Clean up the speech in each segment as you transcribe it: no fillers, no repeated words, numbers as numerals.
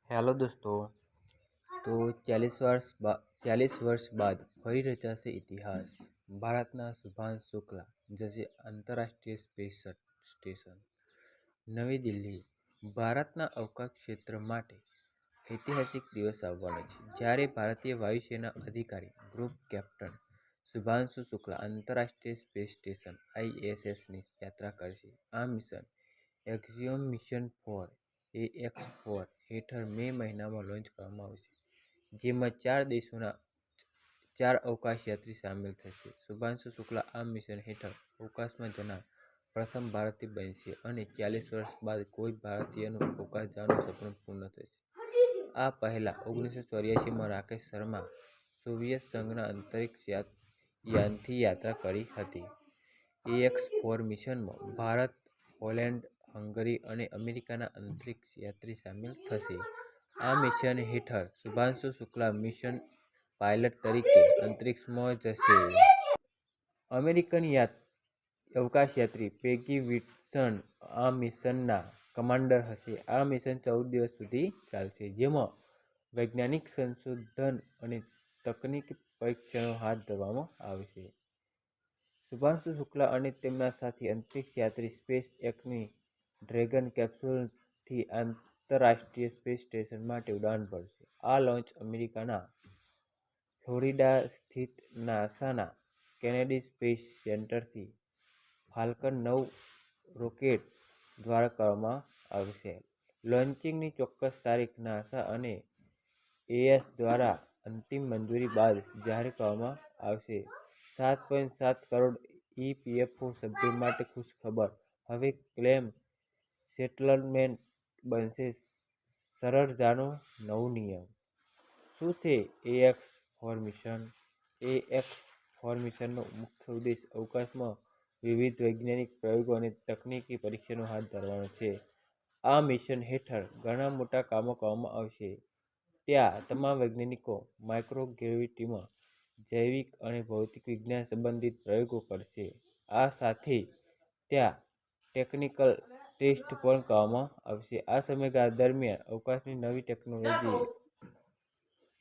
Hello दोस्तों। तो 40 वर्ष बाद फरी रचाશે इतिहास। भारतना शुभांशु शुक्ला जैसे अंतरराष्ट्रीय स्पेस स्टेशन। नवी दिल्ही। भारतना अवकाश क्षेत्र माटे ऐतिहासिक दिवस आवવાનો છે જ્યારે ભારતીય વાયુસેના અધિકારી ગ્રુપ કેપ્ટન શુભાંશુ શુક્લા આંતરરાષ્ટ્રીય સ્પેસ સ્ટેશન ISSની યાત્રા કરશે। આ મિશન એક્ઝિયોમ મિશન 4 AX4 હેઠળ મે મહિનામાં લોન્ચ કરવામાં આવશે, જેમાં 4 દેશોના 4 અવકાશયાત્રી સામેલ થશે। શુભાંશુ શુક્લા આ મિશન હેઠળ અવકાશમાં જનાર પ્રથમ ભારતીય બનશે અને 40 વર્ષ બાદ કોઈ ભારતીયનું અવકાશ જવાનું સપનું પૂર્ણ થશે। આ પહેલા 1984માં રાકેશ શર્મા સોવિયત સંઘના અંતરિક્ષ યાનથી યાત્રા કરી હતી। AX4 મિશનમાં ભારત, પોલેન્ડ, હંગરી અને અમેરિકાના અંતરિક્ષ યાત્રી સામેલ થશે। આ મિશન હેઠળ શુભાંશુ શુક્લા મિશન પાયલટ તરીકે અંતરિક્ષમાં જશે। અમેરિકન અવકાશયાત્રી પેગી વિટ્સન આ મિશનના કમાન્ડર હશે। આ મિશન 14 દિવસ સુધી ચાલશે, જેમાં વૈજ્ઞાનિક સંશોધન અને તકનીકી પરીક્ષણો હાથ ધરવામાં આવશે। શુભાંશુ શુક્લા અને તેમના સાથી અંતરિક્ષ યાત્રી સ્પેસ એક્સની ડ્રેગન કેપ્સ્યુલથી આંતરરાષ્ટ્રીય સ્પેસ સ્ટેશન માટે ઉડાન ભરશે। આ લોન્ચ અમેરિકાના ફ્લોરિડા સ્થિત નાસાના કેનેડી સ્પેસ સેન્ટરથી ફાલ્કન 9 રોકેટ દ્વારા કરવામાં આવશે। લોન્ચિંગની ચોક્કસ તારીખ નાસા અને AS દ્વારા અંતિમ મંજૂરી બાદ જાહેર કરવામાં આવશે। 7.7 કરોડ EPFO સભ્યો માટે ખુશખબર, હવે ક્લેમ સેટલમેન્ટ બનશે સરળ, જાણો નવું નિયમ। શું છે AX4 મિશન? AX4 મિશનનો મુખ્ય ઉદ્દેશ અવકાશમાં વિવિધ વૈજ્ઞાનિક પ્રયોગો અને તકનીકી પરીક્ષણો હાથ ધરવાનો છે। આ મિશન હેઠળ ઘણા મોટા કામો કરવામાં આવશે। ત્યાં તમામ વૈજ્ઞાનિકો માઇક્રોગ્રેવિટીમાં જૈવિક અને ભૌતિક વિજ્ઞાન સંબંધિત પ્રયોગો કરશે। આ સાથે ત્યાં ટેકનિકલ ટેસ્ટ પણ કરવામાં આવશે। આ સમયગાળા દરમિયાન અવકાશની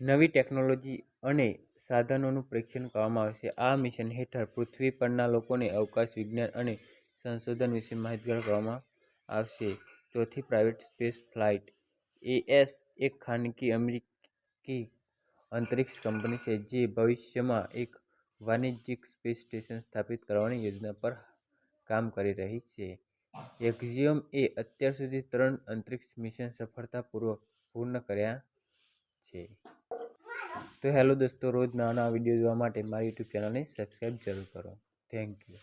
નવી ટેકનોલોજી અને સાધનોનું પરીક્ષણ કરવામાં આવશે। આ મિશન હેઠળ પૃથ્વી પરના લોકોને અવકાશ વિજ્ઞાન અને સંશોધન વિશે માહિતગાર કરવામાં આવશે। ચોથી પ્રાઇવેટ સ્પેસ ફ્લાઇટ। AS એક ખાનગી અમેરિકી અંતરિક્ષ કંપની છે જે ભવિષ્યમાં એક વાણિજ્યિક સ્પેસ સ્ટેશન સ્થાપિત કરવાની યોજના પર કામ કરી રહી છે। એક્ઝિયોમ એ અત્યાર સુધી 3 અંતરિક્ષ મિશન સફળતાપૂર્વક પૂર્ણ કર્યા છે। તો હેલો દોસ્તો, રોજ નવા વિડીયો જોવા માટે મારી યુટ્યુબ ચેનલને સબસ્ક્રાઈબ જરૂર કરો। Thank you.